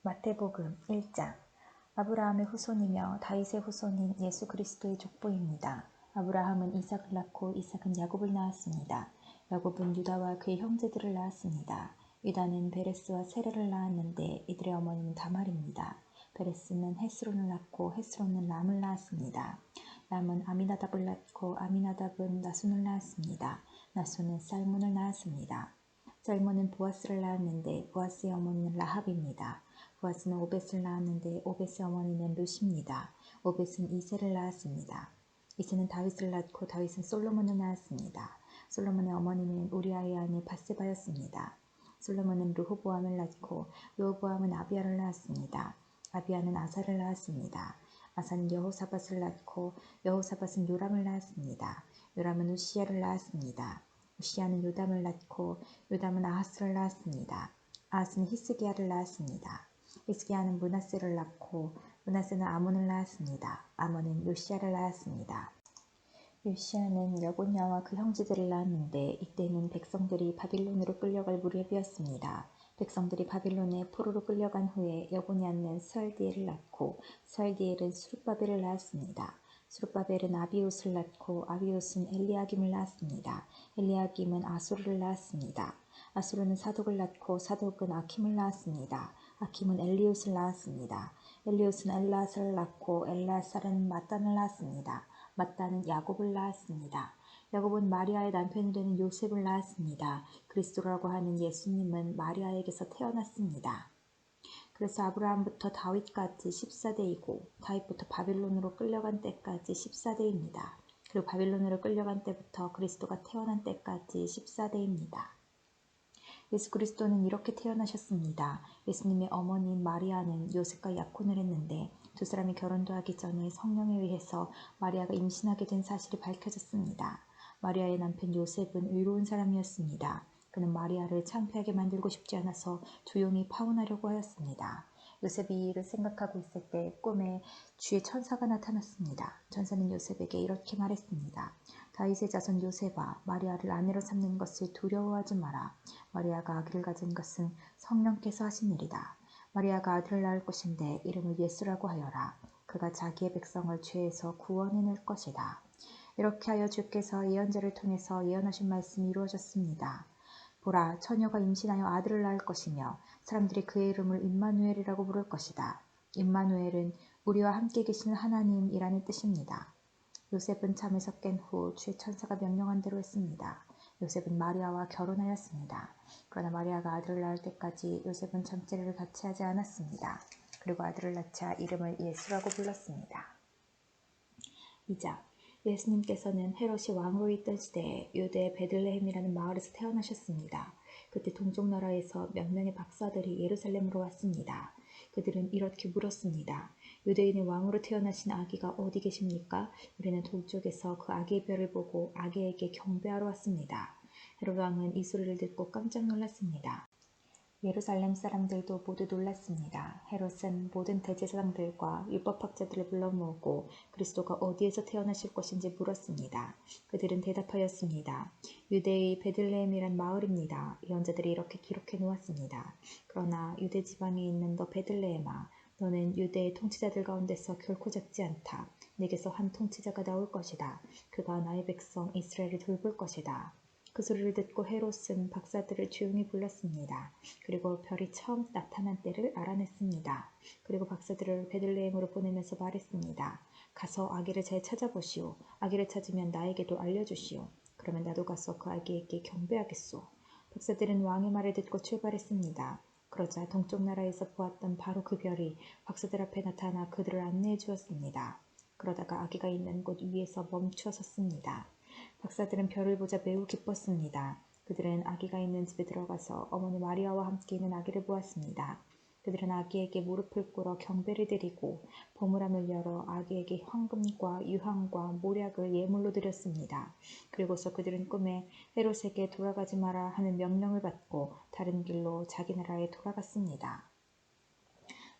마태복음 1장. 아브라함의 후손이며 다윗의 후손인 예수 그리스도의 족보입니다. 아브라함은 이삭을 낳고 이삭은 야곱을 낳았습니다. 야곱은 유다와 그의 형제들을 낳았습니다. 유다는 베레스와 세레를 낳았는데 이들의 어머니는 다말입니다. 베레스는 헤스론을 낳고 헤스론은 람을 낳았습니다. 람은 아미나답을 낳고 아미나답은 나손을 낳았습니다. 나손은 살몬을 낳았습니다. 살몬은 보아스를 낳았는데 보아스의 어머니는 라합입니다. 보아스는 오벳을 낳았는데 오벳의 어머니는 룻입니다. 오벳은 이새를 낳았습니다. 이새는 다윗을 낳고 다윗은 솔로몬을 낳았습니다. 솔로몬의 어머니는 우리아의 아내 바세바였습니다. 솔로몬은 르호보암을 낳고 르호보암은 아비야를 낳았습니다. 아비야는 아사를 낳았습니다. 아사는 여호사밧을 낳고 여호사밧은 요람을 낳았습니다. 요람은 우시야를 낳았습니다. 우시야는 요담을 낳고 요담은 아하스를 낳았습니다. 아하스는 히스기야를 낳았습니다. 히스기야는 므낫세를 낳고 므낫세는 아몬을 낳았습니다. 아몬은 요시야를 낳았습니다. 요시야는 여고냐와 그 형제들을 낳았는데 이때는 백성들이 바빌론으로 끌려갈 무렵이었습니다. 백성들이 바빌론에 포로로 끌려간 후에 여고냐는 스알디엘을 낳고 스알디엘은 스룹바벨을 낳았습니다. 스룹바벨은 아비옷을 낳고 아비옷은 엘리야김을 낳았습니다. 엘리야김은 아수르를 낳았습니다. 아수르는 사독을 낳고 사독은 아킴을 낳았습니다. 아킴은 엘리옷을 낳았습니다. 엘리옷은 엘라살을 낳고 엘라살은 마단을 낳았습니다. 마따는 야곱을 낳았습니다. 야곱은 마리아의 남편이 되는 요셉을 낳았습니다. 그리스도라고 하는 예수님은 마리아에게서 태어났습니다. 그래서 아브라함부터 다윗까지 14대이고 다윗부터 바빌론으로 끌려간 때까지 14대입니다. 그리고 바빌론으로 끌려간 때부터 그리스도가 태어난 때까지 14대입니다. 예수 그리스도는 이렇게 태어나셨습니다. 예수님의 어머니인 마리아는 요셉과 약혼을 했는데 두 사람이 결혼도 하기 전에 성령에 의해서 마리아가 임신하게 된 사실이 밝혀졌습니다. 마리아의 남편 요셉은 의로운 사람이었습니다. 그는 마리아를 창피하게 만들고 싶지 않아서 조용히 파혼하려고 하였습니다. 요셉이 이 일을 생각하고 있을 때 꿈에 주의 천사가 나타났습니다. 천사는 요셉에게 이렇게 말했습니다. 다윗의 자손 요셉아, 마리아를 아내로 삼는 것을 두려워하지 마라. 마리아가 아기를 가진 것은 성령께서 하신 일이다. 마리아가 아들을 낳을 것인데 이름을 예수라고 하여라. 그가 자기의 백성을 죄에서 구원해낼 것이다. 이렇게 하여 주께서 예언자를 통해서 예언하신 말씀이 이루어졌습니다. 보라, 처녀가 임신하여 아들을 낳을 것이며 사람들이 그의 이름을 임마누엘이라고 부를 것이다. 임마누엘은 우리와 함께 계시는 하나님이라는 뜻입니다. 요셉은 잠에서 깬 후 주의 천사가 명령한 대로 했습니다. 요셉은 마리아와 결혼하였습니다. 그러나 마리아가 아들을 낳을 때까지 요셉은 잠자리를 같이 하지 않았습니다. 그리고 아들을 낳자 이름을 예수라고 불렀습니다. 2장. 예수님께서는 헤롯이 왕으로 있던 시대에 유대의 베들레헴이라는 마을에서 태어나셨습니다. 그때 동쪽 나라에서 몇 명의 박사들이 예루살렘으로 왔습니다. 그들은 이렇게 물었습니다. 유대인의 왕으로 태어나신 아기가 어디 계십니까? 우리는 동쪽에서 그 아기의 별을 보고 아기에게 경배하러 왔습니다. 헤롯 왕은 이 소리를 듣고 깜짝 놀랐습니다. 예루살렘 사람들도 모두 놀랐습니다. 헤롯은 모든 대제사장들과 율법학자들을 불러 모으고 그리스도가 어디에서 태어나실 것인지 물었습니다. 그들은 대답하였습니다. 유대의 베들레헴이란 마을입니다. 예언자들이 이렇게 기록해 놓았습니다. 그러나 유대 지방에 있는 너 베들레헴아, 너는 유대의 통치자들 가운데서 결코 작지 않다. 내게서 한 통치자가 나올 것이다. 그가 나의 백성 이스라엘을 돌볼 것이다. 그 소리를 듣고 헤롯은 박사들을 조용히 불렀습니다. 그리고 별이 처음 나타난 때를 알아냈습니다. 그리고 박사들을 베들레헴으로 보내면서 말했습니다. 가서 아기를 잘 찾아보시오. 아기를 찾으면 나에게도 알려주시오. 그러면 나도 가서 그 아기에게 경배하겠소. 박사들은 왕의 말을 듣고 출발했습니다. 그러자 동쪽 나라에서 보았던 바로 그 별이 박사들 앞에 나타나 그들을 안내해 주었습니다. 그러다가 아기가 있는 곳 위에서 멈추어 섰습니다. 박사들은 별을 보자 매우 기뻤습니다. 그들은 아기가 있는 집에 들어가서 어머니 마리아와 함께 있는 아기를 보았습니다. 그들은 아기에게 무릎을 꿇어 경배를 드리고 보물함을 열어 아기에게 황금과 유황과 모략을 예물로 드렸습니다. 그리고서 그들은 꿈에 헤롯에게 돌아가지 마라 하는 명령을 받고 다른 길로 자기 나라에 돌아갔습니다.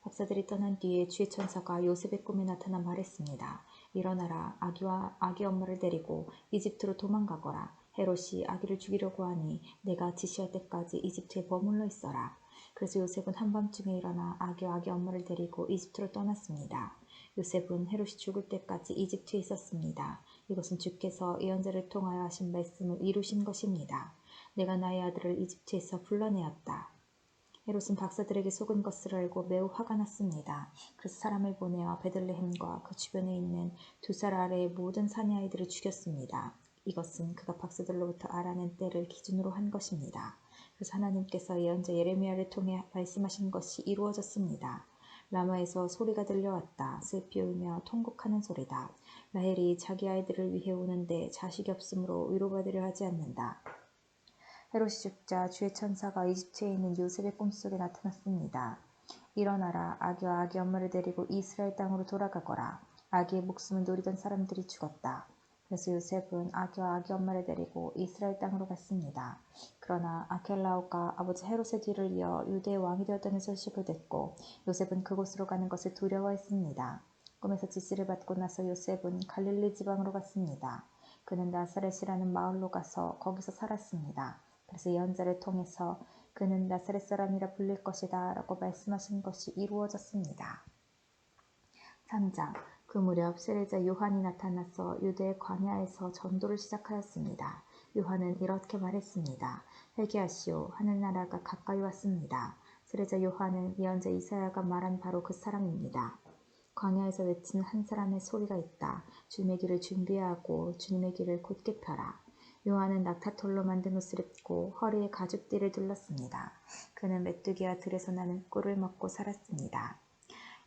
박사들이 떠난 뒤에 주의 천사가 요셉의 꿈에 나타나 말했습니다. 일어나라. 아기와 아기 엄마를 데리고 이집트로 도망가거라. 헤롯이 아기를 죽이려고 하니 내가 지시할 때까지 이집트에 머물러 있어라. 그래서 요셉은 한밤중에 일어나 아기 엄마를 데리고 이집트로 떠났습니다. 요셉은 헤롯이 죽을 때까지 이집트에 있었습니다. 이것은 주께서 예언자를 통하여 하신 말씀을 이루신 것입니다. 내가 나의 아들을 이집트에서 불러내었다. 헤롯은 박사들에게 속은 것을 알고 매우 화가 났습니다. 그래서 사람을 보내어 베들레헴과 그 주변에 있는 2살 아래의 모든 사내 아이들을 죽였습니다. 이것은 그가 박사들로부터 알아낸 때를 기준으로 한 것입니다. 그래서 하나님께서 예언자 예레미야를 통해 말씀하신 것이 이루어졌습니다. 라마에서 소리가 들려왔다. 슬피 울며 통곡하는 소리다. 라헬이 자기 아이들을 위해 우는데 자식이 없으므로 위로받으려 하지 않는다. 헤롯이 죽자 주의 천사가 이집트에 있는 요셉의 꿈속에 나타났습니다. 일어나라. 아기와 아기 엄마를 데리고 이스라엘 땅으로 돌아가거라. 아기의 목숨을 노리던 사람들이 죽었다. 그래서 요셉은 아기와 아기 엄마를 데리고 이스라엘 땅으로 갔습니다. 그러나 아켈라오가 아버지 헤롯의 뒤를 이어 유대의 왕이 되었다는 소식을 듣고 요셉은 그곳으로 가는 것을 두려워했습니다. 꿈에서 지시를 받고 나서 요셉은 갈릴리 지방으로 갔습니다. 그는 나사렛이라는 마을로 가서 거기서 살았습니다. 그래서 예언자를 통해서 그는 나사렛 사람이라 불릴 것이다 라고 말씀하신 것이 이루어졌습니다. 3장. 그 무렵 세례자 요한이 나타나서 유대의 광야에서 전도를 시작하였습니다. 요한은 이렇게 말했습니다. 회개하시오. 하늘나라가 가까이 왔습니다. 세례자 요한은 예언자 이사야가 말한 바로 그 사람입니다. 광야에서 외치는 한 사람의 소리가 있다. 주님의 길을 준비하고 주님의 길을 곧게 펴라. 요한은 낙타털로 만든 옷을 입고 허리에 가죽띠를 둘렀습니다. 그는 메뚜기와 들에서 나는 꿀을 먹고 살았습니다.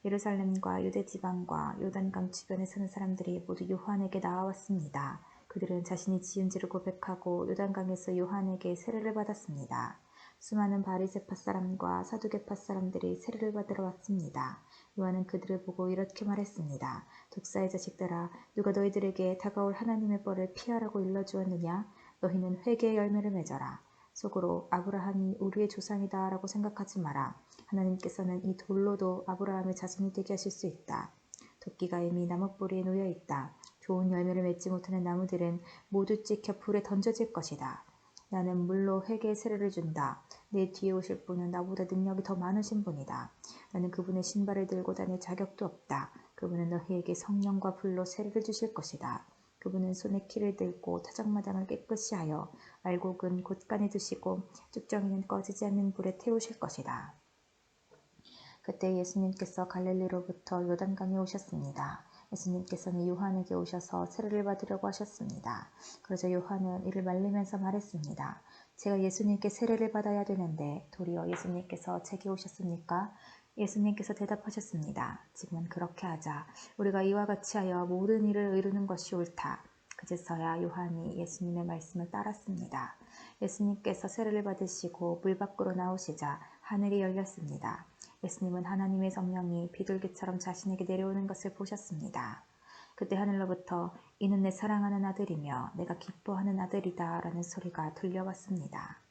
예루살렘과 유대 지방과 요단강 주변에 사는 사람들이 모두 요한에게 나와왔습니다. 그들은 자신이 지은 죄를 고백하고 요단강에서 요한에게 세례를 받았습니다. 수많은 바리새파 사람과 사두개파 사람들이 세례를 받으러 왔습니다. 요한은 그들을 보고 이렇게 말했습니다. 독사의 자식들아, 누가 너희들에게 다가올 하나님의 벌을 피하라고 일러주었느냐? 너희는 회개의 열매를 맺어라. 속으로 아브라함이 우리의 조상이다 라고 생각하지 마라. 하나님께서는 이 돌로도 아브라함의 자손이 되게 하실 수 있다. 도끼가 이미 나무뿌리에 놓여 있다. 좋은 열매를 맺지 못하는 나무들은 모두 찍혀 불에 던져질 것이다. 나는 물로 회개의 세례를 준다. 내 뒤에 오실 분은 나보다 능력이 더 많으신 분이다. 나는 그분의 신발을 들고 다닐 자격도 없다. 그분은 너희에게 성령과 불로 세례를 주실 것이다. 그분은 손에 키를 들고 타작마당을 깨끗이 하여 알곡은 곳간에 두시고 쭉정이는 꺼지지 않는 불에 태우실 것이다. 그때 예수님께서 갈릴리로부터 요단강에 오셨습니다. 예수님께서는 요한에게 오셔서 세례를 받으려고 하셨습니다. 그러자 요한은 이를 말리면서 말했습니다. 제가 예수님께 세례를 받아야 되는데 도리어 예수님께서 제게 오셨습니까? 예수님께서 대답하셨습니다. 지금은 그렇게 하자. 우리가 이와 같이 하여 모든 일을 이루는 것이 옳다. 그제서야 요한이 예수님의 말씀을 따랐습니다. 예수님께서 세례를 받으시고 물 밖으로 나오시자 하늘이 열렸습니다. 예수님은 하나님의 성령이 비둘기처럼 자신에게 내려오는 것을 보셨습니다. 그때 하늘로부터 이는 내 사랑하는 아들이며 내가 기뻐하는 아들이다 라는 소리가 들려왔습니다.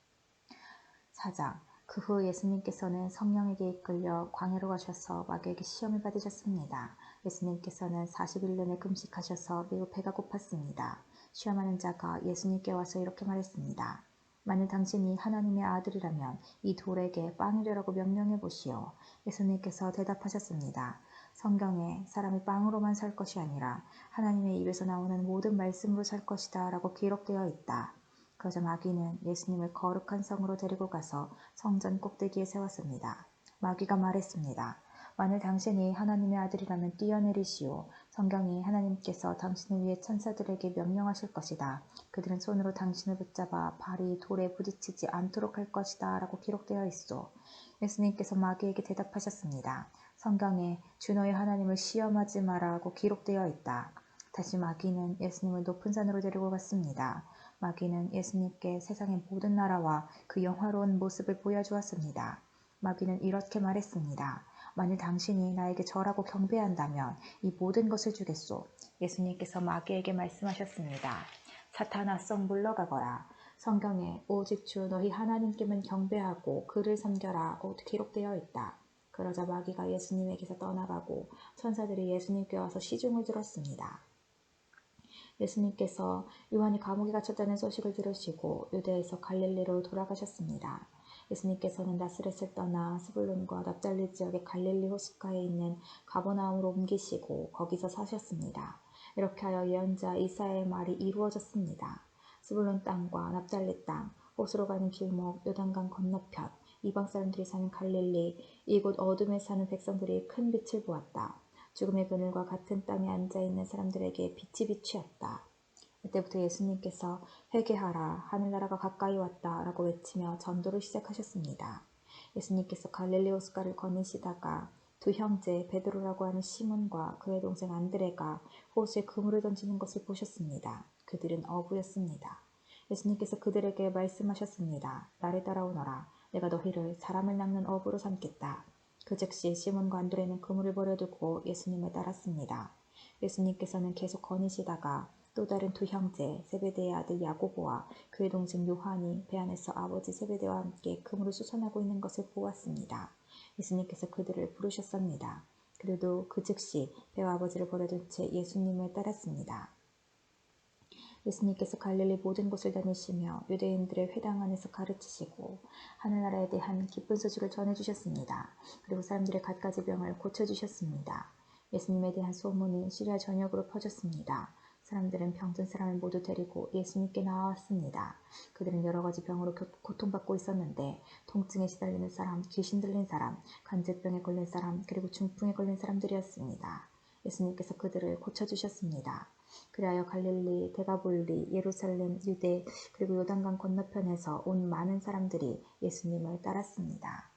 4장. 그 후 예수님께서는 성령에게 이끌려 광야로 가셔서 마귀에게 시험을 받으셨습니다. 예수님께서는 40일 내내 금식하셔서 매우 배가 고팠습니다. 시험하는 자가 예수님께 와서 이렇게 말했습니다. 만일 당신이 하나님의 아들이라면 이 돌에게 빵이 되라고 명령해 보시오. 예수님께서 대답하셨습니다. 성경에 사람이 빵으로만 살 것이 아니라 하나님의 입에서 나오는 모든 말씀으로 살 것이다 라고 기록되어 있다. 그러자 마귀는 예수님을 거룩한 성으로 데리고 가서 성전 꼭대기에 세웠습니다. 마귀가 말했습니다. 만일 당신이 하나님의 아들이라면 뛰어내리시오. 성경이 하나님께서 당신을 위해 천사들에게 명령하실 것이다. 그들은 손으로 당신을 붙잡아 발이 돌에 부딪히지 않도록 할 것이다 라고 기록되어 있소. 예수님께서 마귀에게 대답하셨습니다. 성경에 주 너희 하나님을 시험하지 마라고 기록되어 있다. 다시 마귀는 예수님을 높은 산으로 데리고 갔습니다. 마귀는 예수님께 세상의 모든 나라와 그 영화로운 모습을 보여주었습니다. 마귀는 이렇게 말했습니다. 만일 당신이 나에게 절하고 경배한다면 이 모든 것을 주겠소. 예수님께서 마귀에게 말씀하셨습니다. 사탄아 썩 물러가거라. 성경에 오직 주 너희 하나님께만 경배하고 그를 섬겨라고 기록되어 있다. 그러자 마귀가 예수님에게서 떠나가고 천사들이 예수님께 와서 시중을 들었습니다. 예수님께서 요한이 감옥에 갇혔다는 소식을 들으시고 유대에서 갈릴리로 돌아가셨습니다. 예수님께서는 나스렛을 떠나 스불론과 납달리 지역의 갈릴리 호숫가에 있는 가버나움으로 옮기시고 거기서 사셨습니다. 이렇게 하여 예언자 이사야의 말이 이루어졌습니다. 스불론 땅과 납달리 땅, 호수로 가는 길목, 요단강 건너편, 이방 사람들이 사는 갈릴리, 이곳 어둠에 사는 백성들이 큰 빛을 보았다. 죽음의 그늘과 같은 땅에 앉아있는 사람들에게 빛이 비추었다. 이때부터 예수님께서 회개하라, 하늘나라가 가까이 왔다 라고 외치며 전도를 시작하셨습니다. 예수님께서 갈릴리 호숫가를 건너시다가 두 형제 베드로라고 하는 시몬과 그의 동생 안드레가 호수에 그물을 던지는 것을 보셨습니다. 그들은 어부였습니다. 예수님께서 그들에게 말씀하셨습니다. 나를 따라오너라. 내가 너희를 사람을 낚는 어부로 삼겠다. 그 즉시 시몬과 안드레는 그물을 버려두고 예수님을 따랐습니다. 예수님께서는 계속 거니시다가 또 다른 두 형제 세베대의 아들 야고보와 그의 동생 요한이 배 안에서 아버지 세베대와 함께 그물을 수선하고 있는 것을 보았습니다. 예수님께서 그들을 부르셨습니다. 그들도 그 즉시 배와 아버지를 버려둔 채 예수님을 따랐습니다. 예수님께서 갈릴리 모든 곳을 다니시며 유대인들의 회당 안에서 가르치시고 하늘나라에 대한 기쁜 소식을 전해주셨습니다. 그리고 사람들의 갖가지 병을 고쳐주셨습니다. 예수님에 대한 소문이 시리아 전역으로 퍼졌습니다. 사람들은 병든 사람을 모두 데리고 예수님께 나왔습니다. 그들은 여러 가지 병으로 고통받고 있었는데 통증에 시달리는 사람, 귀신 들린 사람, 간질병에 걸린 사람, 그리고 중풍에 걸린 사람들이었습니다. 예수님께서 그들을 고쳐주셨습니다. 그리하여 갈릴리, 데가볼리, 예루살렘, 유대, 그리고 요단강 건너편에서 온 많은 사람들이 예수님을 따랐습니다.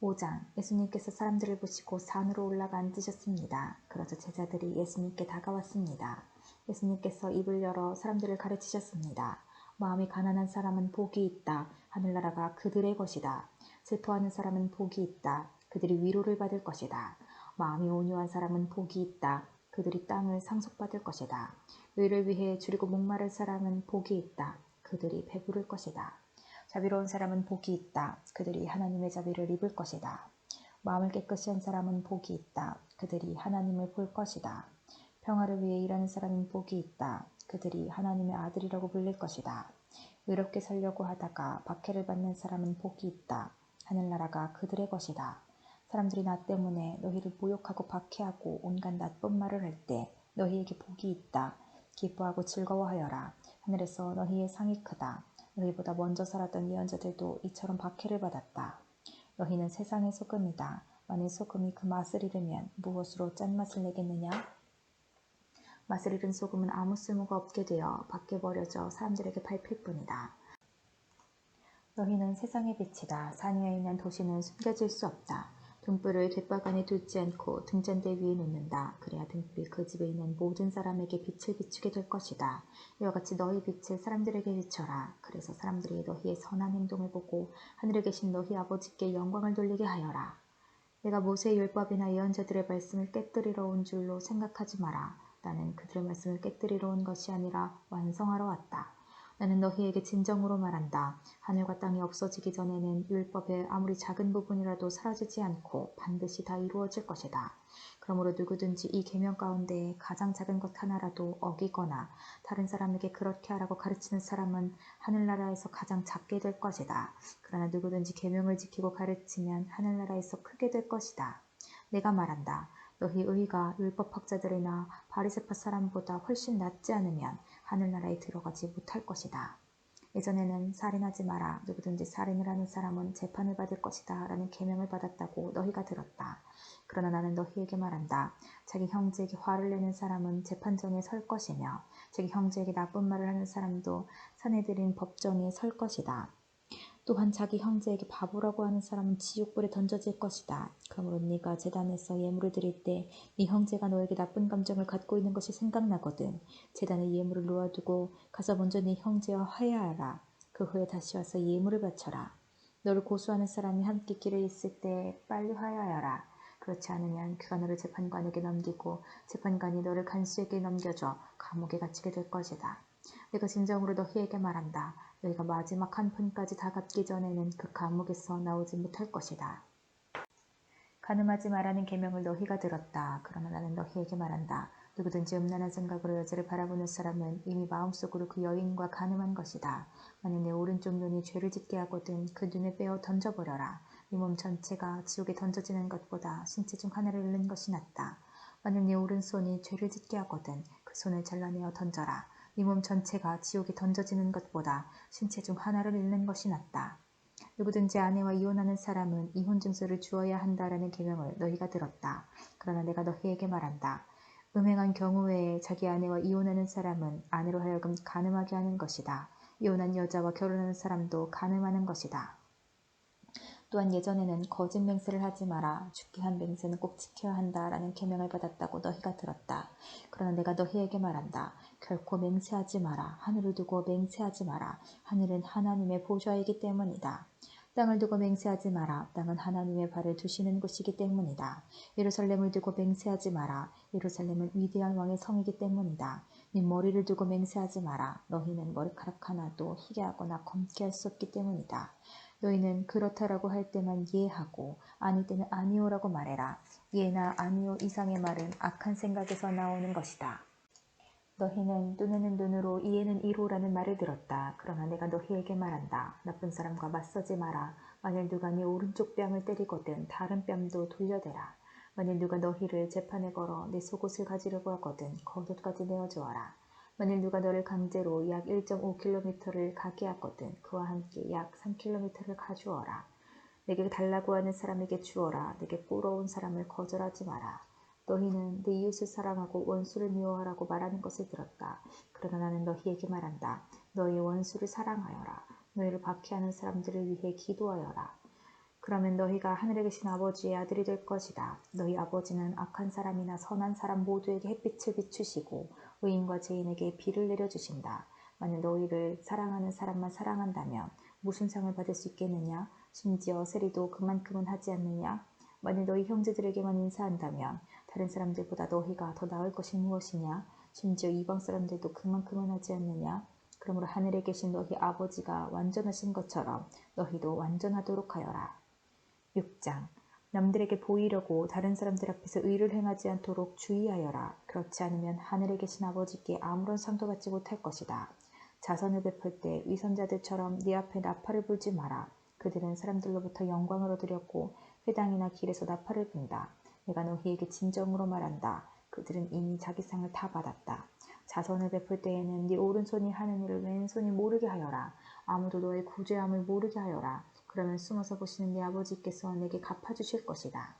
5장. 예수님께서 사람들을 보시고 산으로 올라가 앉으셨습니다. 그러자 제자들이 예수님께 다가왔습니다. 예수님께서 입을 열어 사람들을 가르치셨습니다. 마음이 가난한 사람은 복이 있다. 하늘나라가 그들의 것이다. 슬퍼하는 사람은 복이 있다. 그들이 위로를 받을 것이다. 마음이 온유한 사람은 복이 있다. 그들이 땅을 상속받을 것이다. 의를 위해 줄이고 목마른 사람은 복이 있다. 그들이 배부를 것이다. 자비로운 사람은 복이 있다. 그들이 하나님의 자비를 입을 것이다. 마음을 깨끗이 한 사람은 복이 있다. 그들이 하나님을 볼 것이다. 평화를 위해 일하는 사람은 복이 있다. 그들이 하나님의 아들이라고 불릴 것이다. 의롭게 살려고 하다가 박해를 받는 사람은 복이 있다. 하늘나라가 그들의 것이다. 사람들이 나 때문에 너희를 모욕하고 박해하고 온갖 나쁜 말을 할 때 너희에게 복이 있다. 기뻐하고 즐거워하여라. 하늘에서 너희의 상이 크다. 너희보다 먼저 살았던 예언자들도 이처럼 박해를 받았다. 너희는 세상의 소금이다. 만일 소금이 그 맛을 잃으면 무엇으로 짠맛을 내겠느냐? 맛을 잃은 소금은 아무 쓸모가 없게 되어 밖에 버려져 사람들에게 밟힐 뿐이다. 너희는 세상의 빛이다. 산 위에 있는 도시는 숨겨질 수 없다. 등불을 뒷바간에 두지 않고 등잔대 위에 놓는다. 그래야 등불이 그 집에 있는 모든 사람에게 빛을 비추게 될 것이다. 이와 같이 너희 빛을 사람들에게 비춰라. 그래서 사람들이 너희의 선한 행동을 보고 하늘에 계신 너희 아버지께 영광을 돌리게 하여라. 내가 모세의 율법이나 예언자들의 말씀을 깨뜨리러 온 줄로 생각하지 마라. 나는 그들의 말씀을 깨뜨리러 온 것이 아니라 완성하러 왔다. 나는 너희에게 진정으로 말한다. 하늘과 땅이 없어지기 전에는 율법의 아무리 작은 부분이라도 사라지지 않고 반드시 다 이루어질 것이다. 그러므로 누구든지 이 계명 가운데 가장 작은 것 하나라도 어기거나 다른 사람에게 그렇게 하라고 가르치는 사람은 하늘나라에서 가장 작게 될 것이다. 그러나 누구든지 계명을 지키고 가르치면 하늘나라에서 크게 될 것이다. 내가 말한다. 너희 의가 율법학자들이나 바리새파 사람보다 훨씬 낫지 않으면 하늘나라에 들어가지 못할 것이다. 예전에는 살인하지 마라. 누구든지 살인을 하는 사람은 재판을 받을 것이다. 라는 계명을 받았다고 너희가 들었다. 그러나 나는 너희에게 말한다. 자기 형제에게 화를 내는 사람은 재판정에 설 것이며 자기 형제에게 나쁜 말을 하는 사람도 사내들인 법정에 설 것이다. 또한 자기 형제에게 바보라고 하는 사람은 지옥불에 던져질 것이다. 그러므로 네가 제단에서 예물을 드릴 때 네 형제가 너에게 나쁜 감정을 갖고 있는 것이 생각나거든 제단에 예물을 놓아두고 가서 먼저 네 형제와 화해하라. 그 후에 다시 와서 예물을 바쳐라. 너를 고소하는 사람이 함께 길에 있을 때 빨리 화해하여라. 그렇지 않으면 그가 너를 재판관에게 넘기고 재판관이 너를 간수에게 넘겨줘 감옥에 갇히게 될 것이다. 내가 진정으로 너희에게 말한다. 너희가 마지막 한 푼까지 다 갚기 전에는 그 감옥에서 나오지 못할 것이다. 간음하지 말라는 계명을 너희가 들었다. 그러나 나는 너희에게 말한다. 누구든지 음란한 생각으로 여자를 바라보는 사람은 이미 마음속으로 그 여인과 간음한 것이다. 만일 내 오른쪽 눈이 죄를 짓게 하거든 그 눈을 빼어 던져버려라. 네 몸 전체가 지옥에 던져지는 것보다 신체 중 하나를 잃는 것이 낫다. 만일 네 오른손이 죄를 짓게 하거든 그 손을 잘라내어 던져라. 네 몸 전체가 지옥에 던져지는 것보다 신체 중 하나를 잃는 것이 낫다. 누구든지 아내와 이혼하는 사람은 이혼 증서를 주어야 한다라는 계명을 너희가 들었다. 그러나 내가 너희에게 말한다. 음행한 경우 외에 자기 아내와 이혼하는 사람은 아내로 하여금 간음하게 하는 것이다. 이혼한 여자와 결혼하는 사람도 간음하는 것이다. 또한 예전에는 거짓 맹세를 하지 마라. 죽게 한 맹세는 꼭 지켜야 한다라는 계명을 받았다고 너희가 들었다. 그러나 내가 너희에게 말한다. 결코 맹세하지 마라. 하늘을 두고 맹세하지 마라. 하늘은 하나님의 보좌이기 때문이다. 땅을 두고 맹세하지 마라. 땅은 하나님의 발을 두시는 곳이기 때문이다. 예루살렘을 두고 맹세하지 마라. 예루살렘은 위대한 왕의 성이기 때문이다. 네 머리를 두고 맹세하지 마라. 너희는 머리카락 하나도 희게 하거나 검게 할 수 없기 때문이다. 너희는 그렇다라고 할 때만 예하고 아닐 때는 아니오라고 말해라. 예나 아니오 이상의 말은 악한 생각에서 나오는 것이다. 너희는 눈에는 눈으로 이에는 이로라는 말을 들었다. 그러나 내가 너희에게 말한다. 나쁜 사람과 맞서지 마라. 만일 누가 네 오른쪽 뺨을 때리거든 다른 뺨도 돌려대라. 만일 누가 너희를 재판에 걸어 내 속옷을 가지려고 하거든 겉옷까지 내어주어라. 만일 누가 너를 강제로 약 1.5km를 가게 하거든 그와 함께 약 3km를 가주어라. 내게 달라고 하는 사람에게 주어라. 내게 꾸러온 사람을 거절하지 마라. 너희는 내 이웃을 사랑하고 원수를 미워하라고 말하는 것을 들었다. 그러나 나는 너희에게 말한다. 너희 원수를 사랑하여라. 너희를 박해하는 사람들을 위해 기도하여라. 그러면 너희가 하늘에 계신 아버지의 아들이 될 것이다. 너희 아버지는 악한 사람이나 선한 사람 모두에게 햇빛을 비추시고 의인과 죄인에게 비를 내려주신다. 만일 너희를 사랑하는 사람만 사랑한다면 무슨 상을 받을 수 있겠느냐? 심지어 세리도 그만큼은 하지 않느냐? 만일 너희 형제들에게만 인사한다면 다른 사람들보다 너희가 더 나을 것이 무엇이냐? 심지어 이방 사람들도 그만큼은 하지 않느냐? 그러므로 하늘에 계신 너희 아버지가 완전하신 것처럼 너희도 완전하도록 하여라. 6장 남들에게 보이려고 다른 사람들 앞에서 의를 행하지 않도록 주의하여라. 그렇지 않으면 하늘에 계신 아버지께 아무런 상도 받지 못할 것이다. 자선을 베풀 때 위선자들처럼 네 앞에 나팔을 불지 마라. 그들은 사람들로부터 영광을 얻으려고 회당이나 길에서 나팔을 분다. 내가 너희에게 진정으로 말한다. 그들은 이미 자기 상을 다 받았다. 자선을 베풀 때에는 네 오른손이 하는 일을 왼손이 모르게 하여라. 아무도 너의 구제함을 모르게 하여라. 그러면 숨어서 보시는 네 아버지께서 내게 갚아주실 것이다.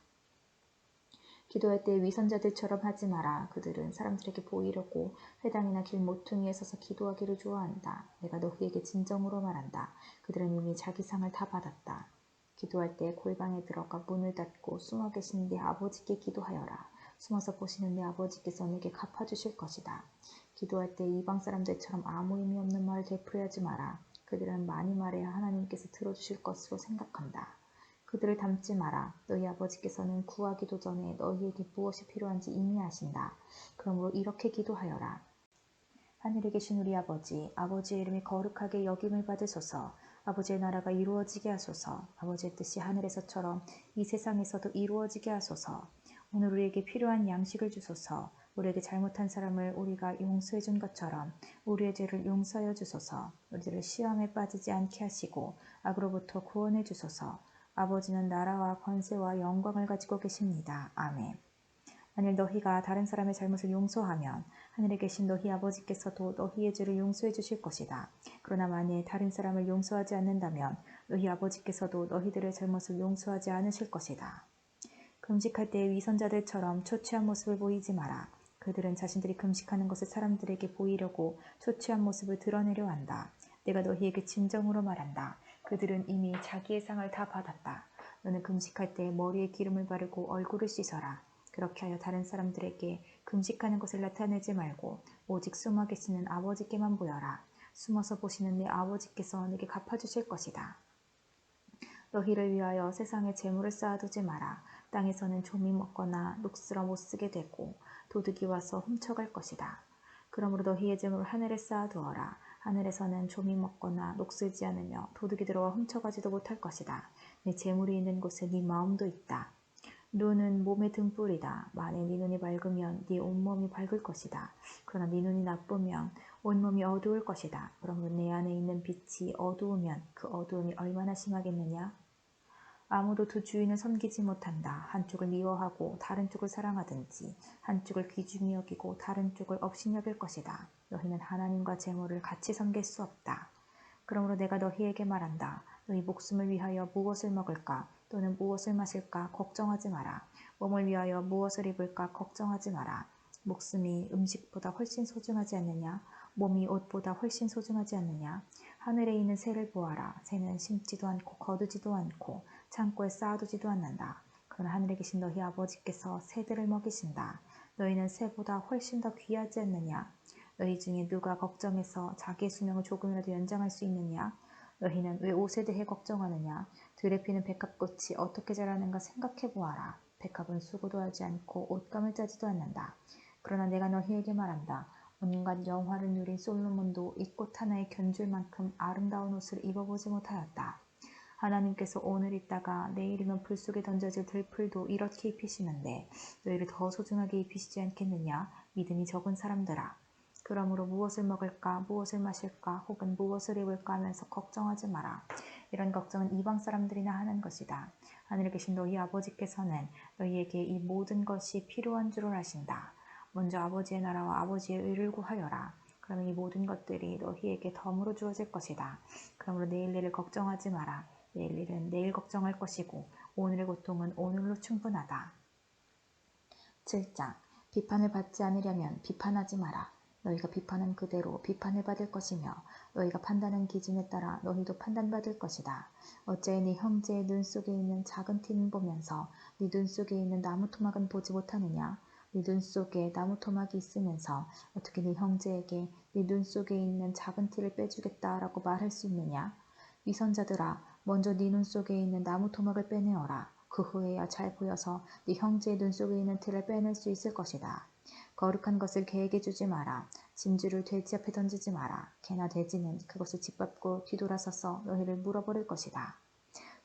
기도할 때 위선자들처럼 하지 마라. 그들은 사람들에게 보이려고 회당이나 길 모퉁이에 서서 기도하기를 좋아한다. 내가 너희에게 진정으로 말한다. 그들은 이미 자기 상을 다 받았다. 기도할 때 골방에 들어가 문을 닫고 숨어 계신 네 아버지께 기도하여라. 숨어서 보시는 네 아버지께서 내게 갚아주실 것이다. 기도할 때 이방 사람들처럼 아무 의미 없는 말을 되풀이하지 마라. 그들은 많이 말해야 하나님께서 들어주실 것으로 생각한다. 그들을 닮지 마라. 너희 아버지께서는 구하기도 전에 너희에게 무엇이 필요한지 이미 아신다. 그러므로 이렇게 기도하여라. 하늘에 계신 우리 아버지, 아버지의 이름이 거룩하게 여김을 받으소서. 아버지의 나라가 이루어지게 하소서. 아버지의 뜻이 하늘에서처럼 이 세상에서도 이루어지게 하소서. 오늘 우리에게 필요한 양식을 주소서. 우리에게 잘못한 사람을 우리가 용서해 준 것처럼 우리의 죄를 용서하여 주소서. 우리를 시험에 빠지지 않게 하시고 악으로부터 구원해 주소서. 아버지는 나라와 권세와 영광을 가지고 계십니다. 아멘. 만일 너희가 다른 사람의 잘못을 용서하면 하늘에 계신 너희 아버지께서도 너희의 죄를 용서해 주실 것이다. 그러나 만일 다른 사람을 용서하지 않는다면 너희 아버지께서도 너희들의 잘못을 용서하지 않으실 것이다. 금식할 때 위선자들처럼 초췌한 모습을 보이지 마라. 그들은 자신들이 금식하는 것을 사람들에게 보이려고 초췌한 모습을 드러내려 한다. 내가 너희에게 진정으로 말한다. 그들은 이미 자기의 상을 다 받았다. 너는 금식할 때 머리에 기름을 바르고 얼굴을 씻어라. 그렇게 하여 다른 사람들에게 금식하는 것을 나타내지 말고 오직 숨어 계시는 아버지께만 보여라. 숨어서 보시는 내 아버지께서 내게 갚아주실 것이다. 너희를 위하여 세상에 재물을 쌓아두지 마라. 땅에서는 좀이 먹거나 녹슬어 못쓰게 되고 도둑이 와서 훔쳐갈 것이다. 그러므로 너희의 재물을 하늘에 쌓아두어라. 하늘에서는 좀이 먹거나 녹슬지 않으며 도둑이 들어와 훔쳐가지도 못할 것이다. 내 재물이 있는 곳에 네 마음도 있다. 눈은 몸의 등불이다. 만일 네 눈이 밝으면 네 온몸이 밝을 것이다. 그러나 네 눈이 나쁘면 온몸이 어두울 것이다. 그러므로 내 안에 있는 빛이 어두우면 그 어두움이 얼마나 심하겠느냐? 아무도 두 주인을 섬기지 못한다. 한쪽을 미워하고 다른 쪽을 사랑하든지 한쪽을 귀중히 여기고 다른 쪽을 업신여길 것이다. 너희는 하나님과 재물을 같이 섬길 수 없다. 그러므로 내가 너희에게 말한다. 너희 목숨을 위하여 무엇을 먹을까 또는 무엇을 마실까 걱정하지 마라. 몸을 위하여 무엇을 입을까 걱정하지 마라. 목숨이 음식보다 훨씬 소중하지 않느냐? 몸이 옷보다 훨씬 소중하지 않느냐? 하늘에 있는 새를 보아라. 새는 심지도 않고 거두지도 않고 창고에 쌓아두지도 않는다. 그러나 하늘에 계신 너희 아버지께서 새들을 먹이신다. 너희는 새보다 훨씬 더 귀하지 않느냐? 너희 중에 누가 걱정해서 자기의 수명을 조금이라도 연장할 수 있느냐? 너희는 왜 옷에 대해 걱정하느냐? 들에 피는 백합꽃이 어떻게 자라는가 생각해 보아라. 백합은 수고도 하지 않고 옷감을 짜지도 않는다. 그러나 내가 너희에게 말한다. 온갖 영화를 누린 솔로몬도 이 꽃 하나에 견줄 만큼 아름다운 옷을 입어보지 못하였다. 하나님께서 오늘 있다가 내일이면 불 속에 던져질 들풀도 이렇게 입히시는데 너희를 더 소중하게 입히시지 않겠느냐? 믿음이 적은 사람들아. 그러므로 무엇을 먹을까, 무엇을 마실까, 혹은 무엇을 입을까 하면서 걱정하지 마라. 이런 걱정은 이방 사람들이나 하는 것이다. 하늘에 계신 너희 아버지께서는 너희에게 이 모든 것이 필요한 줄을 아신다. 먼저 아버지의 나라와 아버지의 의를 구하여라. 그러면 이 모든 것들이 너희에게 덤으로 주어질 것이다. 그러므로 내일 일을 걱정하지 마라. 내일 일은 내일 걱정할 것이고 오늘의 고통은 오늘로 충분하다. 7장 비판을 받지 않으려면 비판하지 마라. 너희가 비판한 그대로 비판을 받을 것이며 너희가 판단한 기준에 따라 너희도 판단받을 것이다. 어째 네 형제의 눈 속에 있는 작은 티는 보면서 네 눈 속에 있는 나무 토막은 보지 못하느냐? 네 눈 속에 나무 토막이 있으면서 어떻게 네 형제에게 네 눈 속에 있는 작은 티를 빼주겠다라고 말할 수 있느냐? 위선자들아, 먼저 네 눈 속에 있는 나무 토막을 빼내어라. 그 후에야 잘 보여서 네 형제의 눈 속에 있는 티를 빼낼 수 있을 것이다. 거룩한 것을 개에게 주지 마라. 진주를 돼지 앞에 던지지 마라. 개나 돼지는 그것을 짓밟고 뒤돌아서서 너희를 물어버릴 것이다.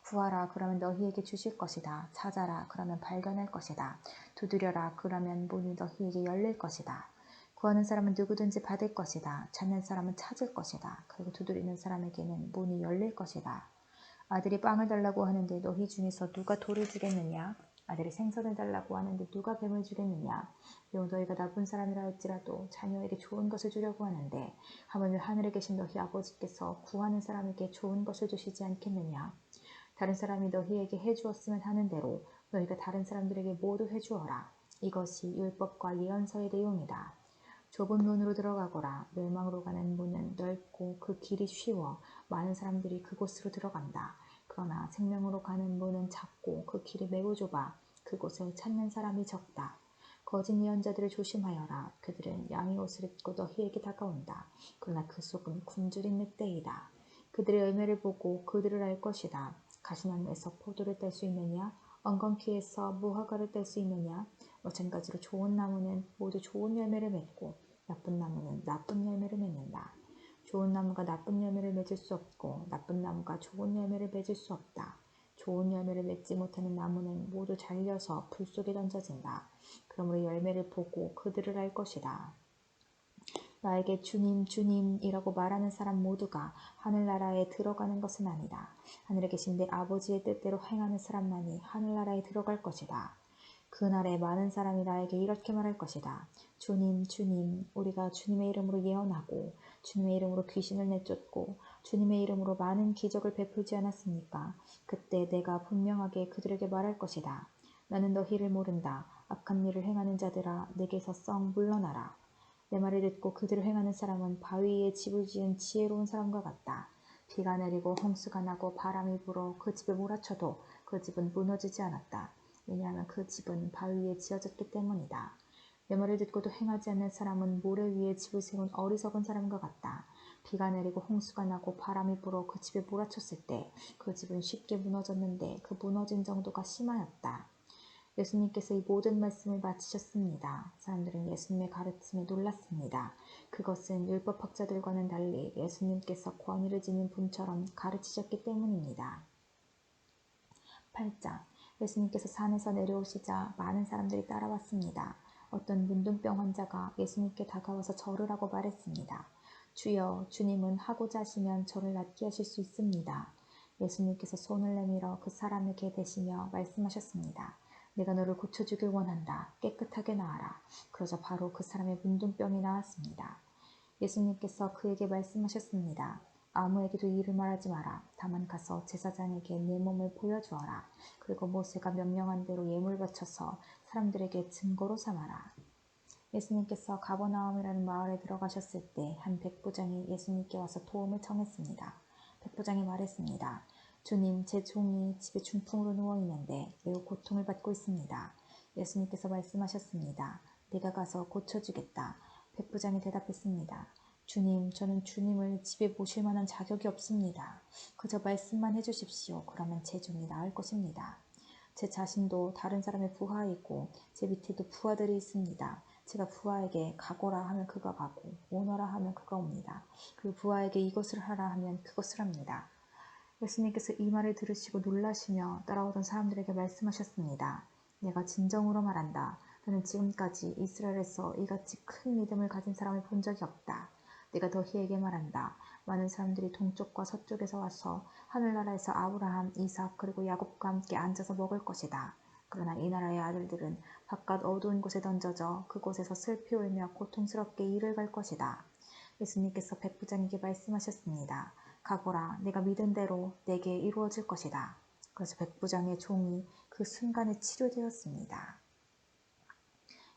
구하라 그러면 너희에게 주실 것이다. 찾아라 그러면 발견할 것이다. 두드려라 그러면 문이 너희에게 열릴 것이다. 구하는 사람은 누구든지 받을 것이다. 찾는 사람은 찾을 것이다. 그리고 두드리는 사람에게는 문이 열릴 것이다. 아들이 빵을 달라고 하는데 너희 중에서 누가 돌을 주겠느냐? 아들이 생선을 달라고 하는데 누가 뱀을 주겠느냐? 비록 너희가 나쁜 사람이라 할지라도 자녀에게 좋은 것을 주려고 하는데 하물며 하늘에 계신 너희 아버지께서 구하는 사람에게 좋은 것을 주시지 않겠느냐? 다른 사람이 너희에게 해주었으면 하는 대로 너희가 다른 사람들에게 모두 해주어라. 이것이 율법과 예언서의 내용이다. 좁은 문으로 들어가거라. 멸망으로 가는 문은 넓고 그 길이 쉬워 많은 사람들이 그곳으로 들어간다. 그러나 생명으로 가는 문은 작고 그 길이 매우 좁아 그곳을 찾는 사람이 적다. 거짓 예언자들을 조심하여라. 그들은 양의 옷을 입고 너희에게 다가온다. 그러나 그 속은 굶주린 늑대이다. 그들의 열매를 보고 그들을 알 것이다. 가시나무에서 포도를 뗄 수 있느냐? 엉겅퀴에서 무화과를 뗄 수 있느냐? 마찬가지로 좋은 나무는 모두 좋은 열매를 맺고 나쁜 나무는 나쁜 열매를 맺는다. 좋은 나무가 나쁜 열매를 맺을 수 없고 나쁜 나무가 좋은 열매를 맺을 수 없다. 좋은 열매를 맺지 못하는 나무는 모두 잘려서 불 속에 던져진다. 그러므로 열매를 보고 그들을 알 것이다. 나에게 주님, 주님이라고 말하는 사람 모두가 하늘나라에 들어가는 것은 아니다. 하늘에 계신 내 아버지의 뜻대로 행하는 사람만이 하늘나라에 들어갈 것이다. 그날에 많은 사람이 나에게 이렇게 말할 것이다. 주님, 주님, 우리가 주님의 이름으로 예언하고 주님의 이름으로 귀신을 내쫓고 주님의 이름으로 많은 기적을 베풀지 않았습니까? 그때 내가 분명하게 그들에게 말할 것이다. 나는 너희를 모른다. 악한 일을 행하는 자들아, 내게서 썩 물러나라. 내 말을 듣고 그들을 행하는 사람은 바위 위에 집을 지은 지혜로운 사람과 같다. 비가 내리고 홍수가 나고 바람이 불어 그 집을 몰아쳐도 그 집은 무너지지 않았다. 왜냐하면 그 집은 바위 위에 지어졌기 때문이다. 내 말을 듣고도 행하지 않는 사람은 모래 위에 집을 세운 어리석은 사람과 같다. 비가 내리고 홍수가 나고 바람이 불어 그 집에 몰아쳤을 때 그 집은 쉽게 무너졌는데 그 무너진 정도가 심하였다. 예수님께서 이 모든 말씀을 마치셨습니다. 사람들은 예수님의 가르침에 놀랐습니다. 그것은 율법학자들과는 달리 예수님께서 권위를 지닌 분처럼 가르치셨기 때문입니다. 8장 예수님께서 산에서 내려오시자 많은 사람들이 따라왔습니다. 어떤 문둥병 환자가 예수님께 다가와서 절으라고 말했습니다. 주여, 주님은 하고자 하시면 저를 낫게 하실 수 있습니다. 예수님께서 손을 내밀어 그 사람에게 대시며 말씀하셨습니다. 내가 너를 고쳐주길 원한다. 깨끗하게 나아라. 그러자 바로 그 사람의 문둥병이 나았습니다. 예수님께서 그에게 말씀하셨습니다. 아무에게도 이를 말하지 마라. 다만 가서 제사장에게 내 몸을 보여주어라. 그리고 모세가 명령한 대로 예물 바쳐서 사람들에게 증거로 삼아라. 예수님께서 가버나움이라는 마을에 들어가셨을 때 한 백부장이 예수님께 와서 도움을 청했습니다. 백부장이 말했습니다. 주님, 제 종이 집에 중풍으로 누워있는데 매우 고통을 받고 있습니다. 예수님께서 말씀하셨습니다. 내가 가서 고쳐주겠다. 백부장이 대답했습니다. 주님, 저는 주님을 집에 모실 만한 자격이 없습니다. 그저 말씀만 해주십시오. 그러면 제 종이 나을 것입니다. 제 자신도 다른 사람의 부하이고 제 밑에도 부하들이 있습니다. 제가 부하에게 가거라 하면 그가 가고 오너라 하면 그가 옵니다. 그리고 부하에게 이것을 하라 하면 그것을 합니다. 예수님께서 이 말을 들으시고 놀라시며 따라오던 사람들에게 말씀하셨습니다. 내가 진정으로 말한다. 나는 지금까지 이스라엘에서 이같이 큰 믿음을 가진 사람을 본 적이 없다. 내가 너희에게 말한다. 많은 사람들이 동쪽과 서쪽에서 와서 하늘나라에서 아브라함, 이삭 그리고 야곱과 함께 앉아서 먹을 것이다. 그러나 이 나라의 아들들은 바깥 어두운 곳에 던져져 그곳에서 슬피 울며 고통스럽게 일을 갈 것이다. 예수님께서 백부장에게 말씀하셨습니다. 가거라, 내가 믿은 대로 내게 이루어질 것이다. 그래서 백부장의 종이 그 순간에 치료되었습니다.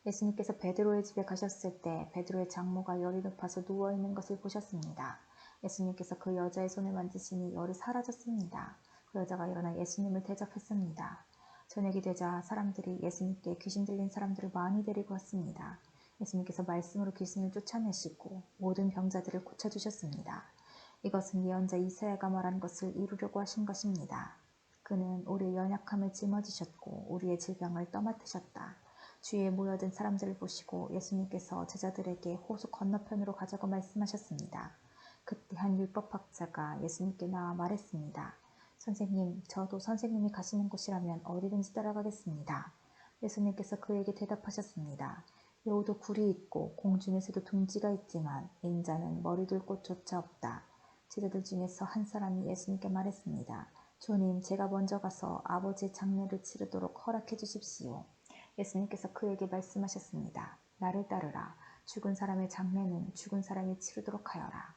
예수님께서 베드로의 집에 가셨을 때 베드로의 장모가 열이 높아서 누워있는 것을 보셨습니다. 예수님께서 그 여자의 손을 만지시니 열이 사라졌습니다. 그 여자가 일어나 예수님을 대접했습니다. 저녁이 되자 사람들이 예수님께 귀신 들린 사람들을 많이 데리고 왔습니다. 예수님께서 말씀으로 귀신을 쫓아내시고 모든 병자들을 고쳐주셨습니다. 이것은 예언자 이사야가 말한 것을 이루려고 하신 것입니다. 그는 우리의 연약함을 짊어지셨고 우리의 질병을 떠맡으셨다. 주위에 모여든 사람들을 보시고 예수님께서 제자들에게 호수 건너편으로 가자고 말씀하셨습니다. 그때 한 율법학자가 예수님께 나와 말했습니다. 선생님, 저도 선생님이 가시는 곳이라면 어디든지 따라가겠습니다. 예수님께서 그에게 대답하셨습니다. 여우도 굴이 있고 공중에서도 둥지가 있지만 인자는 머리둘 곳조차 없다. 제자들 중에서 한 사람이 예수님께 말했습니다. 주님, 제가 먼저 가서 아버지의 장례를 치르도록 허락해 주십시오. 예수님께서 그에게 말씀하셨습니다. 나를 따르라. 죽은 사람의 장례는 죽은 사람이 치르도록 하여라.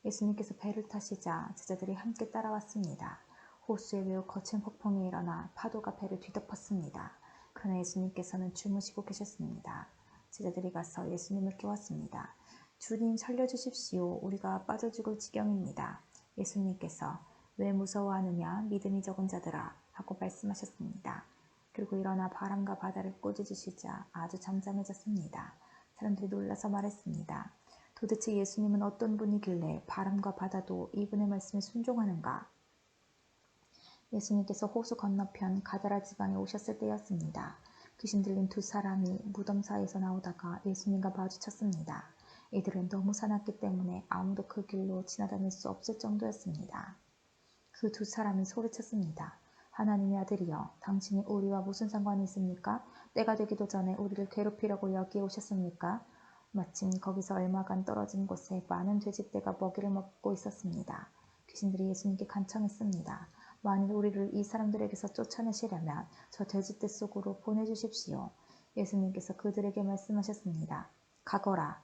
예수님께서 배를 타시자 제자들이 함께 따라왔습니다. 호수에 매우 거친 폭풍이 일어나 파도가 배를 뒤덮었습니다. 그러나 예수님께서는 주무시고 계셨습니다. 제자들이 가서 예수님을 깨웠습니다. 주님, 살려주십시오. 우리가 빠져 죽을 지경입니다. 예수님께서 왜 무서워하느냐 믿음이 적은 자들아 하고 말씀하셨습니다. 그리고 일어나 바람과 바다를 꾸짖으시자 아주 잠잠해졌습니다. 사람들이 놀라서 말했습니다. 도대체 예수님은 어떤 분이길래 바람과 바다도 이분의 말씀에 순종하는가? 예수님께서 호수 건너편 가다라 지방에 오셨을 때였습니다. 귀신 들린 두 사람이 무덤 사이에서 나오다가 예수님과 마주쳤습니다. 이들은 너무 사납기 때문에 아무도 그 길로 지나다닐 수 없을 정도였습니다. 그 두 사람이 소리쳤습니다. 하나님의 아들이여, 당신이 우리와 무슨 상관이 있습니까? 때가 되기도 전에 우리를 괴롭히려고 여기에 오셨습니까? 마침 거기서 얼마간 떨어진 곳에 많은 돼지떼가 먹이를 먹고 있었습니다. 귀신들이 예수님께 간청했습니다. 만일 우리를 이 사람들에게서 쫓아내시려면 저 돼지떼 속으로 보내주십시오. 예수님께서 그들에게 말씀하셨습니다. 가거라.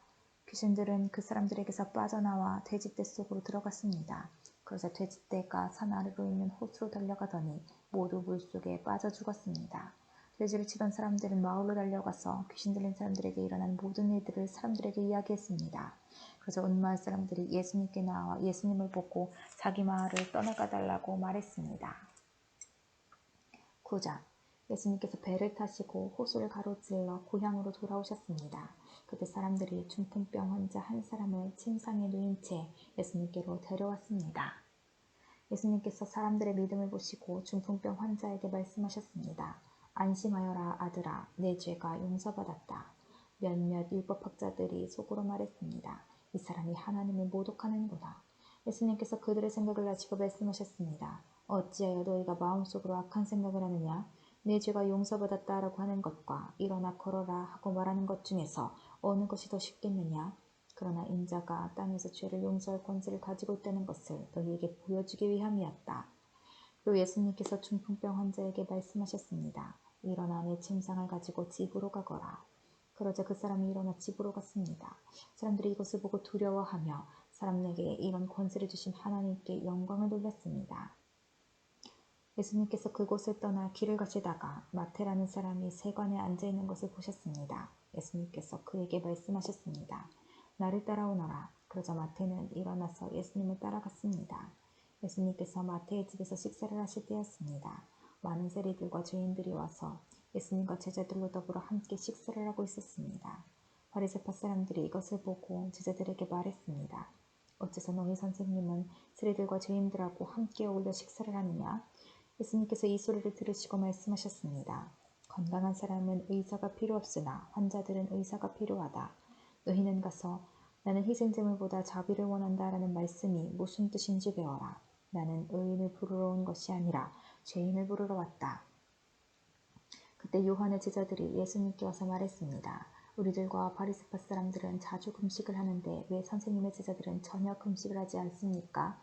귀신들은 그 사람들에게서 빠져나와 돼지떼 속으로 들어갔습니다. 그러자 돼지떼가 산 아래로 있는 호수로 달려가더니 모두 물속에 빠져 죽었습니다. 돼지를 치던 사람들은 마을로 달려가서 귀신 들린 사람들에게 일어난 모든 일들을 사람들에게 이야기했습니다. 그래서 온 마을 사람들이 예수님께 나와 예수님을 보고 자기 마을을 떠나가 달라고 말했습니다. 9장. 예수님께서 배를 타시고 호수를 가로질러 고향으로 돌아오셨습니다. 그때 사람들이 중풍병 환자 한 사람을 침상에 누인 채 예수님께로 데려왔습니다. 예수님께서 사람들의 믿음을 보시고 중풍병 환자에게 말씀하셨습니다. 안심하여라 아들아, 내 죄가 용서받았다. 몇몇 율법학자들이 속으로 말했습니다. 이 사람이 하나님을 모독하는구나. 예수님께서 그들의 생각을 아시고 말씀하셨습니다. 어찌하여 너희가 마음속으로 악한 생각을 하느냐? 내 죄가 용서받았다라고 하는 것과 일어나 걸어라 하고 말하는 것 중에서 어느 것이 더 쉽겠느냐? 그러나 인자가 땅에서 죄를 용서할 권세를 가지고 있다는 것을 너희에게 보여주기 위함이었다. 그리고 예수님께서 중풍병 환자에게 말씀하셨습니다. 일어나 내 침상을 가지고 집으로 가거라. 그러자 그 사람이 일어나 집으로 갔습니다. 사람들이 이것을 보고 두려워하며 사람에게 이런 권세를 주신 하나님께 영광을 돌렸습니다. 예수님께서 그곳을 떠나 길을 가시다가 마태라는 사람이 세관에 앉아있는 것을 보셨습니다. 예수님께서 그에게 말씀하셨습니다. 나를 따라오너라. 그러자 마태는 일어나서 예수님을 따라갔습니다. 예수님께서 마태의 집에서 식사를 하실 때였습니다. 많은 세리들과 죄인들이 와서 예수님과 제자들로 더불어 함께 식사를 하고 있었습니다. 바리새파 사람들이 이것을 보고 제자들에게 말했습니다. 어째서 너희 선생님은 세리들과 죄인들하고 함께 어울려 식사를 하느냐? 예수님께서 이 소리를 들으시고 말씀하셨습니다. 건강한 사람은 의사가 필요 없으나 환자들은 의사가 필요하다. 너희는 가서 나는 희생제물보다 자비를 원한다라는 말씀이 무슨 뜻인지 배워라. 나는 의인을 부르러 온 것이 아니라 죄인을 부르러 왔다. 그때 요한의 제자들이 예수님께 와서 말했습니다. 우리들과 바리새파 사람들은 자주 금식을 하는데 왜 선생님의 제자들은 전혀 금식을 하지 않습니까?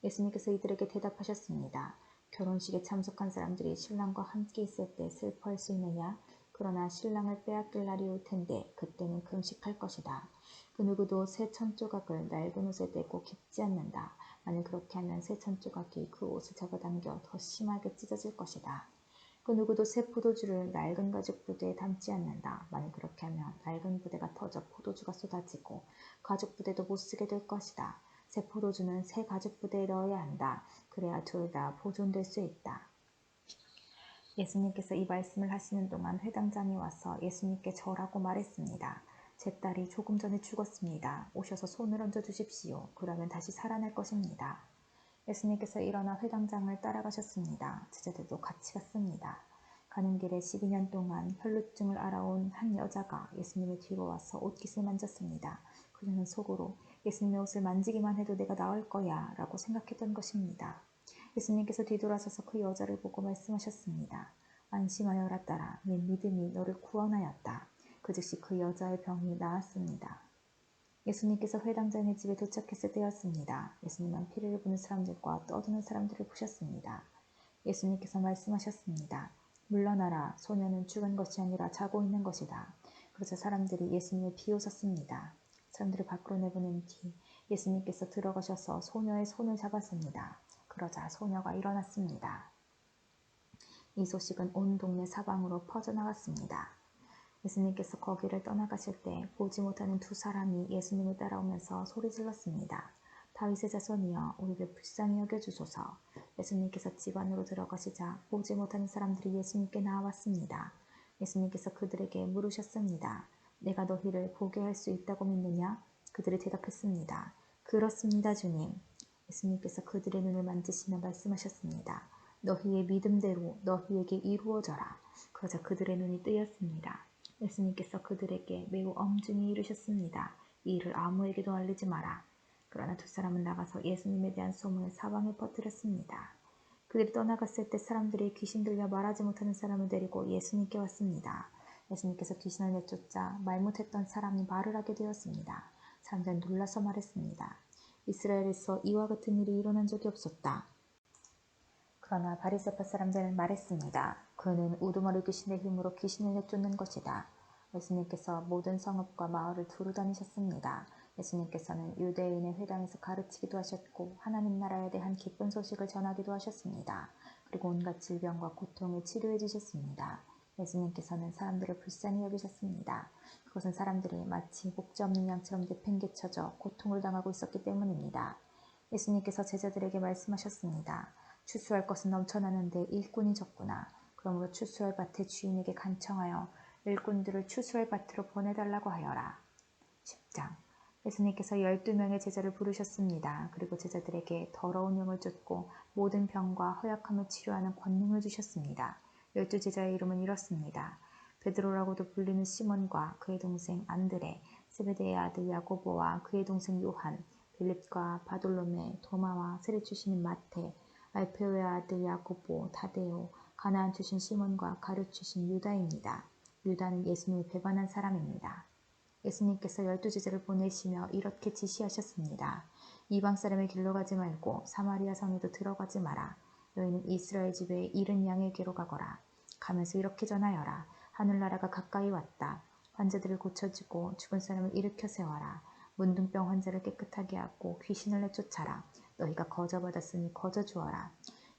예수님께서 이들에게 대답하셨습니다. 결혼식에 참석한 사람들이 신랑과 함께 있을 때 슬퍼할 수 있느냐? 그러나 신랑을 빼앗길 날이 올 텐데 그때는 금식할 것이다. 그 누구도 새 천조각을 낡은 옷에 떼고 깁지 않는다. 만일 그렇게 하면 새 천조각이 그 옷을 잡아당겨 더 심하게 찢어질 것이다. 그 누구도 새 포도주를 낡은 가죽 부대에 담지 않는다. 만일 그렇게 하면 낡은 부대가 터져 포도주가 쏟아지고 가죽 부대도 못 쓰게 될 것이다. 새 포도주는 새 가죽 부대에 넣어야 한다. 그래야 둘 다 보존될 수 있다. 예수님께서 이 말씀을 하시는 동안 회당장이 와서 예수님께 절하고 말했습니다. 제 딸이 조금 전에 죽었습니다. 오셔서 손을 얹어 주십시오. 그러면 다시 살아날 것입니다. 예수님께서 일어나 회당장을 따라가셨습니다. 제자들도 같이 갔습니다. 가는 길에 12년 동안 혈루증을 앓아온 한 여자가 예수님의 뒤로 와서 옷깃을 만졌습니다. 그녀는 속으로 예수님의 옷을 만지기만 해도 내가 나을 거야 라고 생각했던 것입니다. 예수님께서 뒤돌아서서 그 여자를 보고 말씀하셨습니다. 안심하여라 딸아, 네 믿음이 너를 구원하였다. 그 즉시 그 여자의 병이 나았습니다. 예수님께서 회당장의 집에 도착했을 때였습니다. 예수님은 피를 부는 사람들과 떠드는 사람들을 보셨습니다. 예수님께서 말씀하셨습니다. 물러나라. 소녀는 죽은 것이 아니라 자고 있는 것이다. 그러자 사람들이 예수님을 비웃었습니다. 사람들을 밖으로 내보낸 뒤 예수님께서 들어가셔서 소녀의 손을 잡았습니다. 그러자 소녀가 일어났습니다. 이 소식은 온 동네 사방으로 퍼져나갔습니다. 예수님께서 거기를 떠나가실 때 보지 못하는 두 사람이 예수님을 따라오면서 소리질렀습니다. 다윗의 자손이여 우리를 불쌍히 여겨주소서. 예수님께서 집 안으로 들어가시자 보지 못하는 사람들이 예수님께 나왔습니다. 예수님께서 그들에게 물으셨습니다. 내가 너희를 보게 할 수 있다고 믿느냐? 그들이 대답했습니다. 그렇습니다 주님. 예수님께서 그들의 눈을 만지시며 말씀하셨습니다. 너희의 믿음대로 너희에게 이루어져라. 그러자 그들의 눈이 뜨였습니다. 예수님께서 그들에게 매우 엄중히 이르셨습니다. 이 일을 아무에게도 알리지 마라. 그러나 두 사람은 나가서 예수님에 대한 소문을 사방에 퍼뜨렸습니다. 그들이 떠나갔을 때 사람들이 귀신 들려 말하지 못하는 사람을 데리고 예수님께 왔습니다. 예수님께서 귀신을 내쫓자 말 못했던 사람이 말을 하게 되었습니다. 사람들은 놀라서 말했습니다. 이스라엘에서 이와 같은 일이 일어난 적이 없었다. 그러나 바리새파 사람들은 말했습니다. 그는 우두머리 귀신의 힘으로 귀신을 내쫓는 것이다. 예수님께서 모든 성읍과 마을을 두루 다니셨습니다. 예수님께서는 유대인의 회당에서 가르치기도 하셨고 하나님 나라에 대한 기쁜 소식을 전하기도 하셨습니다. 그리고 온갖 질병과 고통을 치료해 주셨습니다. 예수님께서는 사람들을 불쌍히 여기셨습니다. 그것은 사람들이 마치 목자 없는 양처럼 내팽개쳐져 고통을 당하고 있었기 때문입니다. 예수님께서 제자들에게 말씀하셨습니다. 추수할 것은 넘쳐나는데 일꾼이 적구나. 그러므로 추수할 밭의 주인에게 간청하여 일꾼들을 추수할 밭으로 보내달라고 하여라. 10장. 예수님께서 12명의 제자를 부르셨습니다. 그리고 제자들에게 더러운 영을 쫓고 모든 병과 허약함을 치료하는 권능을 주셨습니다. 12제자의 이름은 이렇습니다. 베드로라고도 불리는 시몬과 그의 동생 안드레, 세베대의 아들 야고보와 그의 동생 요한, 빌립과 바돌로메, 도마와 세례 주시는 마태, 알페오의 아들 야고보, 다데오, 가나안 출신 시몬과 가룟 출신 유다입니다. 유다는 예수님을 배반한 사람입니다. 예수님께서 12제자를 보내시며 이렇게 지시하셨습니다. 이방 사람의 길로 가지 말고 사마리아 성에도 들어가지 마라. 너희는 이스라엘 집에 잃은 양에게로 가거라. 가면서 이렇게 전하여라. 하늘나라가 가까이 왔다. 환자들을 고쳐주고 죽은 사람을 일으켜 세워라. 문둥병 환자를 깨끗하게 하고 귀신을 내쫓아라. 너희가 거저받았으니 거저주어라.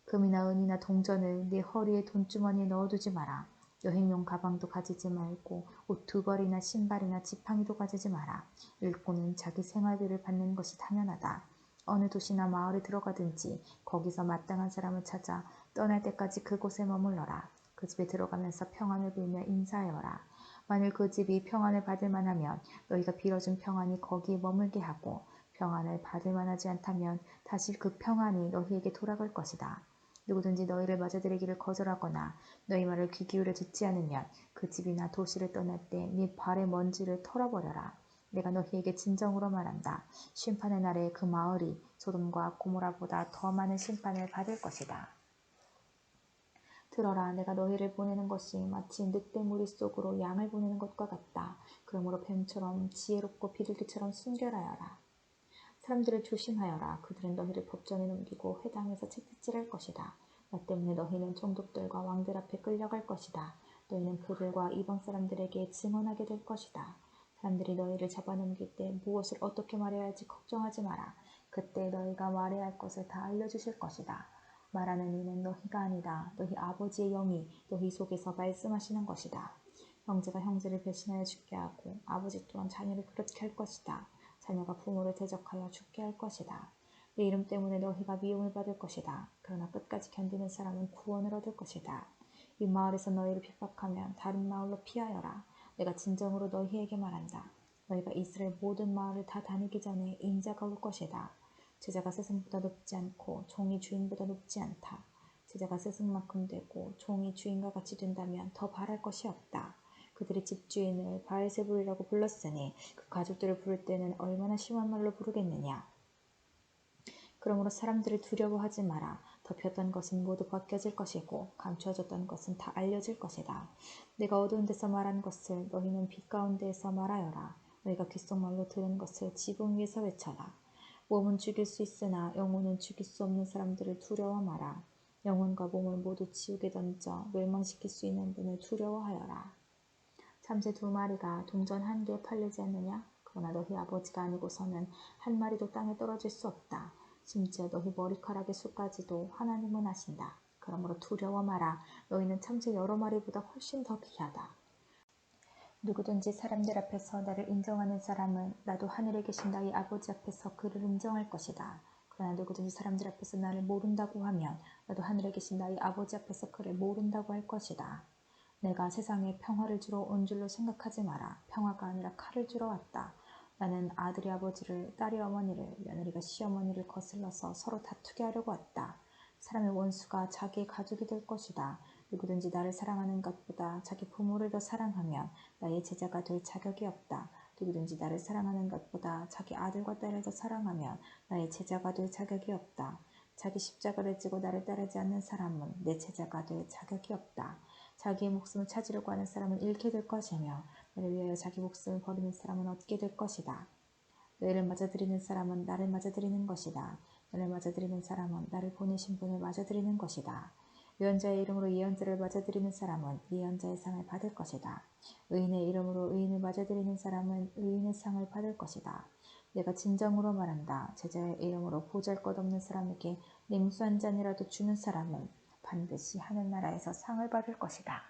금이나 은이나 동전을 네 허리에 돈주머니에 넣어두지 마라. 여행용 가방도 가지지 말고 옷 2벌이나 신발이나 지팡이도 가지지 마라. 일꾼은 자기 생활비를 받는 것이 당연하다. 어느 도시나 마을에 들어가든지 거기서 마땅한 사람을 찾아 떠날 때까지 그곳에 머물러라. 그 집에 들어가면서 평안을 빌며 인사하여라. 만일 그 집이 평안을 받을 만하면 너희가 빌어준 평안이 거기에 머물게 하고 평안을 받을 만하지 않다면 다시 그 평안이 너희에게 돌아갈 것이다. 누구든지 너희를 맞아들이기를 거절하거나 너희 말을 귀 기울여 듣지 않으면 그 집이나 도시를 떠날 때 네 발의 먼지를 털어버려라. 내가 너희에게 진정으로 말한다. 심판의 날에 그 마을이 소돔과 고모라보다 더 많은 심판을 받을 것이다. 들어라. 내가 너희를 보내는 것이 마치 늑대 무리 속으로 양을 보내는 것과 같다. 그러므로 뱀처럼 지혜롭고 비둘기처럼 순결하여라. 사람들을 조심하여라. 그들은 너희를 법정에 넘기고 회당에서 채찍질할 것이다. 나 때문에 너희는 총독들과 왕들 앞에 끌려갈 것이다. 너희는 그들과 이방 사람들에게 증언하게 될 것이다. 사람들이 너희를 잡아넘길 때 무엇을 어떻게 말해야 할지 걱정하지 마라. 그때 너희가 말해야 할 것을 다 알려주실 것이다. 말하는 이는 너희가 아니다. 너희 아버지의 영이 너희 속에서 말씀하시는 것이다. 형제가 형제를 배신하여 죽게 하고 아버지 또한 자녀를 그렇게 할 것이다. 자녀가 부모를 대적하여 죽게 할 것이다. 내 이름 때문에 너희가 미움을 받을 것이다. 그러나 끝까지 견디는 사람은 구원을 얻을 것이다. 이 마을에서 너희를 핍박하면 다른 마을로 피하여라. 내가 진정으로 너희에게 말한다. 너희가 이스라엘 모든 마을을 다 다니기 전에 인자가 올 것이다. 제자가 스승보다 높지 않고 종이 주인보다 높지 않다. 제자가 스승만큼 되고 종이 주인과 같이 된다면 더 바랄 것이 없다. 그들이 집주인을 바알세불이라고 불렀으니 그 가족들을 부를 때는 얼마나 심한 말로 부르겠느냐. 그러므로 사람들을 두려워하지 마라. 덮였던 것은 모두 벗겨질 것이고 감추어졌던 것은 다 알려질 것이다. 내가 어두운 데서 말한 것을 너희는 빛 가운데에서 말하여라. 너희가 귓속말로 들은 것을 지붕 위에서 외쳐라. 몸은 죽일 수 있으나 영혼은 죽일 수 없는 사람들을 두려워 마라. 영혼과 몸을 모두 지옥에 던져 멸망시킬 수 있는 분을 두려워하여라. 참새 2마리가 동전 1개에 팔리지 않느냐? 그러나 너희 아버지가 아니고서는 한 마리도 땅에 떨어질 수 없다. 심지어 너희 머리카락의 수까지도 하나님은 아신다. 그러므로 두려워 마라. 너희는 참새 여러 마리보다 훨씬 더 귀하다. 누구든지 사람들 앞에서 나를 인정하는 사람은 나도 하늘에 계신 나의 아버지 앞에서 그를 인정할 것이다. 그러나 누구든지 사람들 앞에서 나를 모른다고 하면 나도 하늘에 계신 나의 아버지 앞에서 그를 모른다고 할 것이다. 내가 세상에 평화를 주러 온 줄로 생각하지 마라. 평화가 아니라 칼을 주러 왔다. 나는 아들이 아버지를, 딸이 어머니를, 며느리가 시어머니를 거슬러서 서로 다투게 하려고 왔다. 사람의 원수가 자기의 가족이 될 것이다. 누구든지 나를 사랑하는 것보다 자기 부모를 더 사랑하면 나의 제자가 될 자격이 없다. 누구든지 나를 사랑하는 것보다 자기 아들과 딸을 더 사랑하면 나의 제자가 될 자격이 없다. 자기 십자가를 지고 나를 따르지 않는 사람은 내 제자가 될 자격이 없다. 자기의 목숨을 찾으려고 하는 사람은 잃게 될 것이며 나를 위하여 자기 목숨을 버리는 사람은 얻게 될 것이다. 너희를 맞아들이는 사람은 나를 맞아들이는 것이다. 나를 맞아들이는 사람은 나를 보내신 분을 맞아들이는 것이다. 예언자의 이름으로 예언자를 맞아들이는 사람은 예언자의 상을 받을 것이다. 의인의 이름으로 의인을 맞아들이는 사람은 의인의 상을 받을 것이다. 내가 진정으로 말한다. 제자의 이름으로 보잘것없는 사람에게 냉수 한 잔이라도 주는 사람은 반드시 하늘나라에서 상을 받을 것이다.